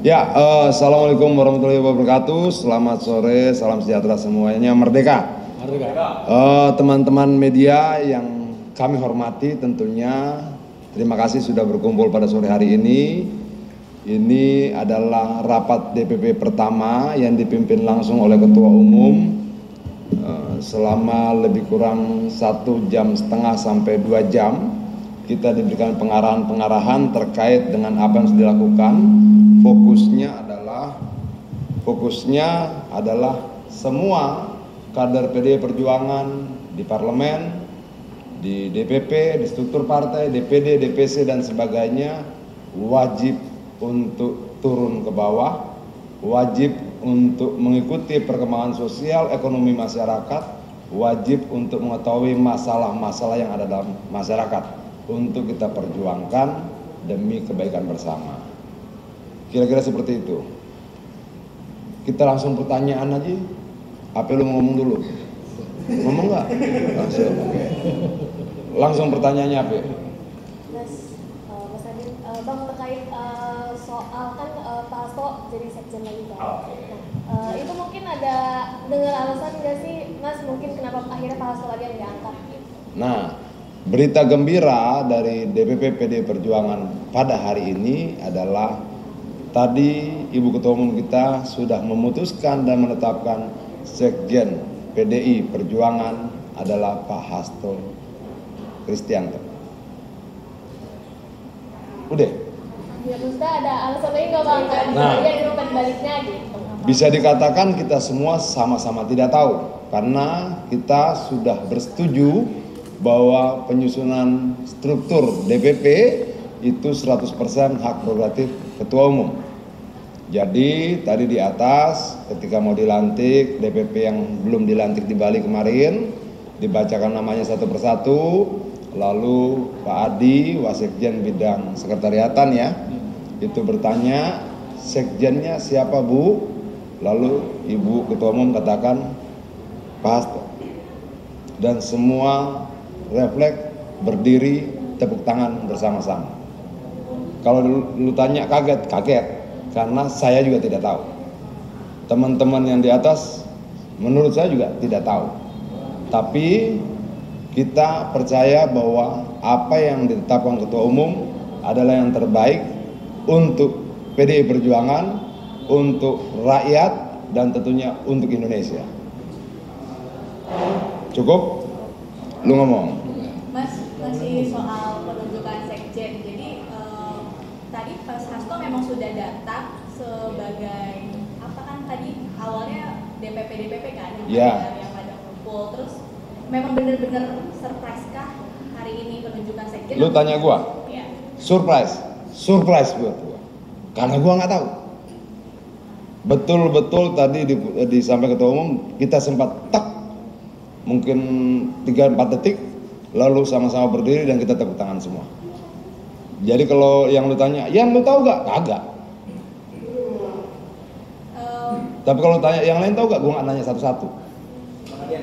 Ya, Assalamualaikum warahmatullahi wabarakatuh. Selamat sore, salam sejahtera semuanya. Merdeka. Teman-teman media yang kami hormati tentunya, terima kasih sudah berkumpul pada sore hari ini. Ini adalah rapat DPP pertama yang dipimpin langsung oleh Ketua Umum selama lebih kurang 1,5 jam sampai 2 jam. Kita diberikan pengarahan-pengarahan terkait dengan apa yang sudah dilakukan. Fokusnya adalah semua kader PDI Perjuangan di parlemen, di DPP, di struktur partai, DPD, DPC dan sebagainya wajib untuk turun ke bawah, wajib untuk mengikuti perkembangan sosial ekonomi masyarakat, wajib untuk mengetahui masalah-masalah yang ada dalam masyarakat untuk kita perjuangkan demi kebaikan bersama. Kira-kira seperti itu. Kita langsung pertanyaan aja. Apa lu ngomong dulu? Ngomong nggak? Langsung. Langsung pertanyaannya apa? Mas Adin, Bang terkait soal kan Pak Hasto jadi sekjen lagi kan? Nah, itu mungkin ada dengar alasan nggak sih, Mas? Mungkin kenapa akhirnya Pak Hasto lagi yang diangkat? Nah, berita gembira dari DPP PDI Perjuangan pada hari ini adalah tadi Ibu Ketua Umum kita sudah memutuskan dan menetapkan Sekjen PDI Perjuangan adalah Pak Hasto Kristianto. Udah. Ya, maksudnya ada alasan lain nggak Bang? Nah, yang baliknya gitu. Bisa dikatakan kita semua sama-sama tidak tahu karena kita sudah bersetuju bahwa penyusunan struktur DPP itu 100% hak prerogatif Ketua Umum. Jadi tadi di atas ketika mau dilantik DPP yang belum dilantik di Bali kemarin dibacakan namanya satu persatu, lalu Pak Adi Wasekjen bidang sekretariatan ya itu bertanya sekjennya siapa Bu, lalu Ibu Ketua Umum katakan Pak Hasto dan semua refleks berdiri tepuk tangan bersama-sama. Kalau lu tanya kaget karena saya juga tidak tahu. Teman-teman yang di atas menurut saya juga tidak tahu. Tapi kita percaya bahwa apa yang ditetapkan Ketua Umum adalah yang terbaik untuk PDI Perjuangan, untuk rakyat dan tentunya untuk Indonesia. Cukup? Lu ngomong. Mas, masih soal penunjukan sekjen. Jadi tadi Pak Hasto memang sudah datang sebagai apa kan tadi awalnya DPP kan yang pada kumpul, terus memang benar-benar surprise kah hari ini penunjukan sekjen? Lu tanya gua? Iya. Surprise buat gua. Karena gua nggak tahu. Betul-betul tadi disampaikan Ketua Umum kita sempat mungkin 3-4 detik lalu sama-sama berdiri dan kita tepuk tangan semua. Jadi kalau yang lu tanya, yang lu tahu gak? Kagak. Tapi kalau tanya yang lain tahu gak? Gue gak nanya satu-satu. Kemudian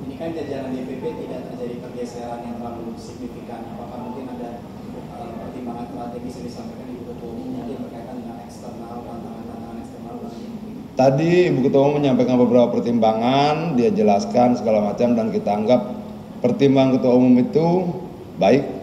ini kan jajaran DPP tidak terjadi pergeseran yang terlalu signifikan. Apakah mungkin ada pertimbangan strategis yang disampaikan Ibu Ketua Umum mungkin berkaitan dengan eksternal, tantangan eksternal? Tadi Ibu Ketua Umum menyampaikan beberapa pertimbangan, dia jelaskan segala macam dan kita anggap pertimbangan Ketua Umum itu baik,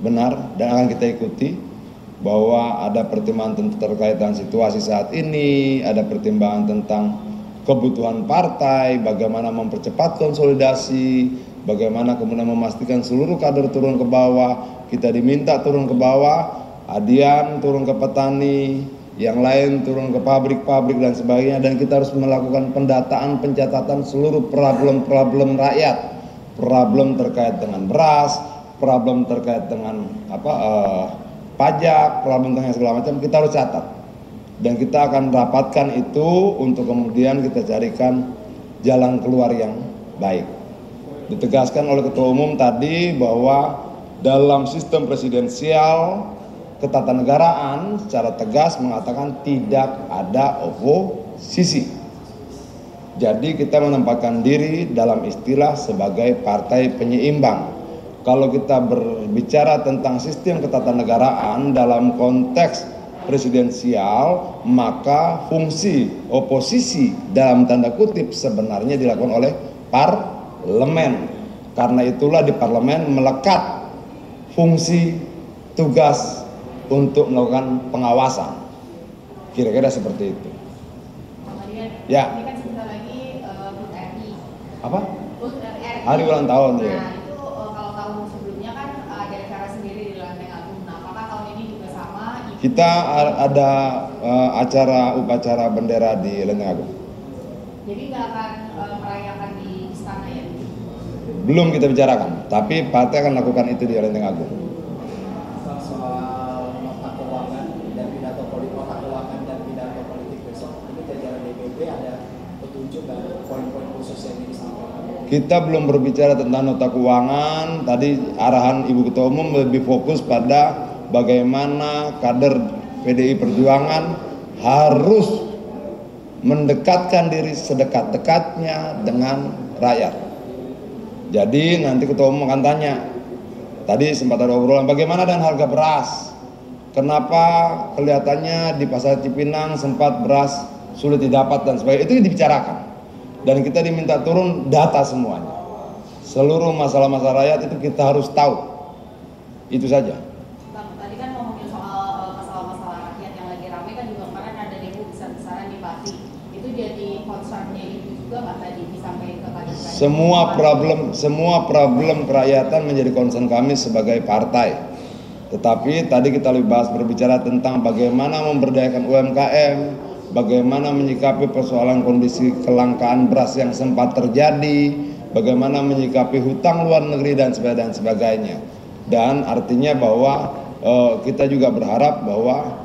benar dan akan kita ikuti bahwa ada pertimbangan terkait dengan situasi saat ini, ada pertimbangan tentang kebutuhan partai, bagaimana mempercepat konsolidasi, bagaimana kemudian memastikan seluruh kader turun ke bawah, kita diminta turun ke bawah, Adian turun ke petani, yang lain turun ke pabrik-pabrik dan sebagainya, dan kita harus melakukan pendataan, pencatatan seluruh problem-problem rakyat, problem terkait dengan beras, problem terkait dengan pajak, problem terkait segala macam, kita harus catat. Dan kita akan rapatkan itu untuk kemudian kita carikan jalan keluar yang baik. Ditegaskan oleh Ketua Umum tadi bahwa dalam sistem presidensial ketatanegaraan secara tegas mengatakan tidak ada oposisi. Jadi kita menempatkan diri dalam istilah sebagai partai penyeimbang. Kalau kita berbicara tentang sistem ketatanegaraan dalam konteks presidensial, maka fungsi oposisi dalam tanda kutip sebenarnya dilakukan oleh parlemen. Karena itulah di parlemen melekat fungsi tugas untuk melakukan pengawasan. Kira-kira seperti itu. Kemudian, Ya. ini kan sebentar lagi HUT RI. Apa? HUT RI. Hari ulang tahun ya. Nah, itu kalau tahun sebelumnya kan ada acara sendiri di Lenteng Agung. Nah, apakah tahun ini juga sama? Kita ada acara upacara bendera di Lenteng Agung. Jadi nggak akan merayakan di istana ya? Belum kita bicarakan, tapi partai akan lakukan itu di Lenteng Agung. Soal nota keuangan dan pidato politik besok, ini jajaran DPP ada petunjuk dan poin-poin khusus yang ini disampaikan. Kita belum berbicara tentang nota keuangan. Tadi arahan Ibu Ketua Umum lebih fokus pada bagaimana kader PDI Perjuangan harus mendekatkan diri sedekat-dekatnya dengan rakyat. Jadi nanti Ketua Umum akan tanya, tadi sempat ada obrolan bagaimana dengan harga beras. Kenapa kelihatannya di pasar Cipinang sempat beras sulit didapat dan sebagainya. Itu dibicarakan. Dan kita diminta turun data semuanya. Seluruh masalah-masalah rakyat itu kita harus tahu. Itu saja. Bang, tadi kan ngomongin soal masalah-masalah rakyat yang lagi ramai kan juga kemarin ada demo besar-besaran di Pati. Itu jadi concernnya itu juga nggak tadi disampaikan ke kader? Semua problem kerakyatan menjadi concern kami sebagai partai. Tetapi tadi kita lebih berbicara tentang bagaimana memberdayakan UMKM, bagaimana menyikapi persoalan kondisi kelangkaan beras yang sempat terjadi, bagaimana menyikapi hutang luar negeri dan sebagainya. Dan artinya bahwa kita juga berharap bahwa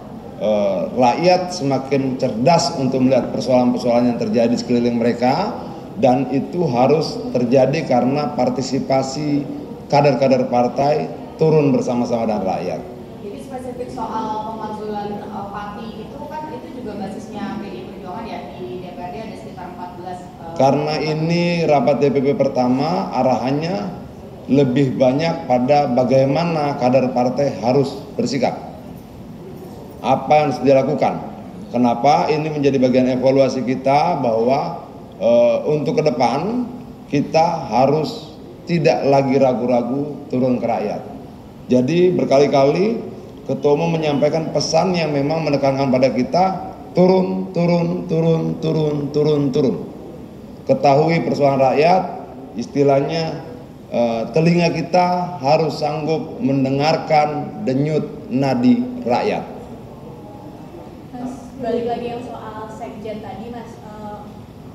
rakyat semakin cerdas untuk melihat persoalan-persoalan yang terjadi sekeliling mereka, dan itu harus terjadi karena partisipasi kader-kader partai turun bersama-sama dengan rakyat. Jadi spesifik soal pemakzulan Pati itu kan itu juga basisnya PDI Perjuangan ya, di DPRD ada sekitar 14. Karena ini rapat DPP pertama, arahannya lebih banyak pada bagaimana kader partai harus bersikap. Apa yang harus dilakukan. Kenapa? Ini menjadi bagian evaluasi kita bahwa untuk ke depan kita harus tidak lagi ragu-ragu turun ke rakyat. Jadi berkali-kali Ketua Umum menyampaikan pesan yang memang menekankan pada kita turun. Ketahui persoalan rakyat, istilahnya telinga kita harus sanggup mendengarkan denyut nadi rakyat. Mas, balik lagi yang soal sekjen tadi Mas,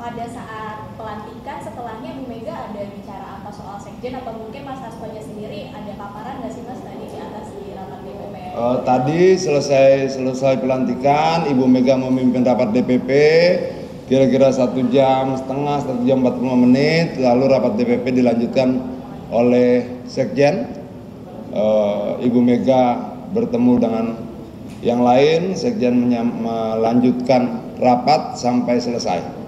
pada saat pelantikan setelahnya Bu Mega ada bicara apa soal sekjen atau mungkin Mas Hastonya sendiri ada paparan nggak sih Mas tadi di atas di rapat DPP? Tadi selesai pelantikan, Ibu Mega memimpin rapat DPP kira-kira 1 jam setengah, 1 jam 45 menit, lalu rapat DPP dilanjutkan oleh sekjen. Ibu Mega bertemu dengan yang lain, sekjen melanjutkan rapat sampai selesai.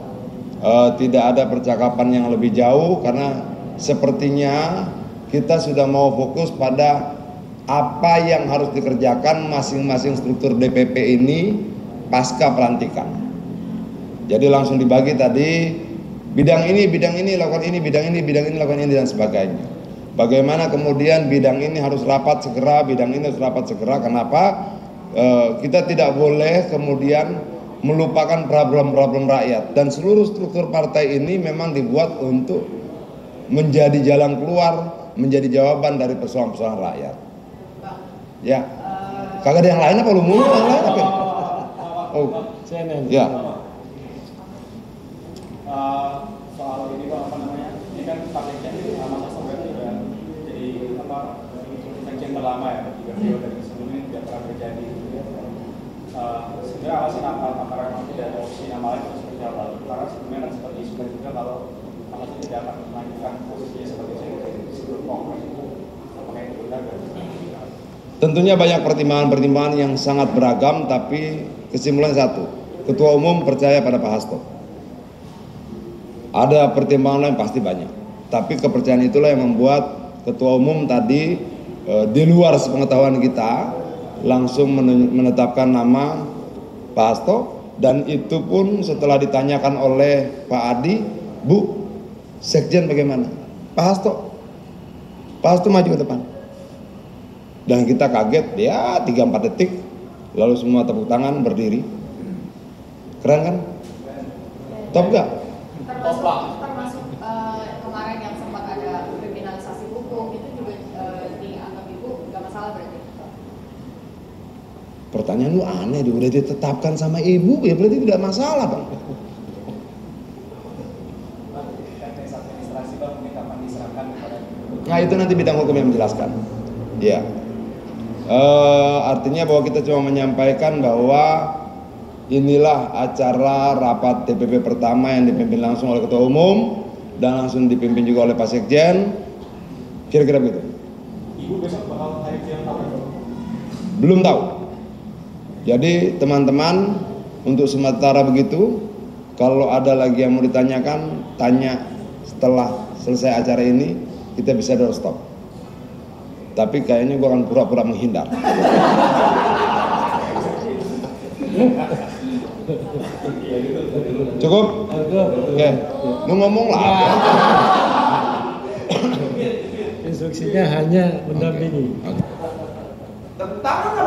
Tidak ada percakapan yang lebih jauh karena sepertinya kita sudah mau fokus pada apa yang harus dikerjakan masing-masing struktur DPP ini pasca pelantikan. Jadi langsung dibagi tadi bidang ini lakukan ini, bidang ini lakukan ini dan sebagainya. Bagaimana kemudian bidang ini harus rapat segera, bidang ini harus rapat segera. Kenapa? Kita tidak boleh kemudian melupakan problem-problem rakyat, dan seluruh struktur partai ini memang dibuat untuk menjadi jalan keluar, menjadi jawaban dari persoalan-persoalan rakyat. Ya, kagak ada yang lain apa lu mulu yang lain apa? Oh, CNN. ya. Soal ini Pak, apa namanya? Ini kan Pak Sekjen Mas Hasto juga jadi sekjen terlama ya, 3 periode dari sebelumnya tidak pernah terjadi. Sebenarnya alasan apakah memang tidak ada opsi nama lain atau seperti apa? Karena sebelumnya kan seperti isu juga kalau Mas Hasto tidak akan melanjutkan posisinya sebagai sekjen sebelum Kongres itu, apakah itu benar? Tentunya banyak pertimbangan-pertimbangan yang sangat beragam, tapi kesimpulan satu, Ketua Umum percaya pada Pak Hasto. Ada pertimbangan lain pasti banyak, tapi kepercayaan itulah yang membuat Ketua Umum tadi di luar sepengetahuan kita langsung menetapkan nama Pak Hasto, dan itu pun setelah ditanyakan oleh Pak Adi, Bu, Sekjen bagaimana? Pak Hasto maju ke depan. Dan kita kaget, ya 3-4 detik, lalu semua tepuk tangan berdiri. Keren kan? Top gak? Termasuk kemarin yang sempat ada kriminalisasi hukum itu juga dianggap Ibu nggak masalah berarti? Pertanyaan lu aneh, udah ditetapkan sama ibu, ya berarti tidak masalah, Bang. Teknis administrasi Bang, mungkin kapan diserahkan kepada Nah itu nanti bidang hukum yang menjelaskan. Ya, artinya bahwa kita cuma menyampaikan bahwa inilah acara rapat DPP pertama yang dipimpin langsung oleh Ketua Umum dan langsung dipimpin juga oleh Pak Sekjen. Kira-kira begitu. Ibu besok bakal hadir yang apa? Belum tahu. Jadi teman-teman, untuk sementara begitu. Kalau ada lagi yang mau ditanyakan, tanya setelah selesai acara ini, kita bisa doorstop. Tapi kayaknya gua akan pura-pura menghindar. Cukup? Oke. Lu ngomong lah. Instruksinya hanya mendampingi. Tentara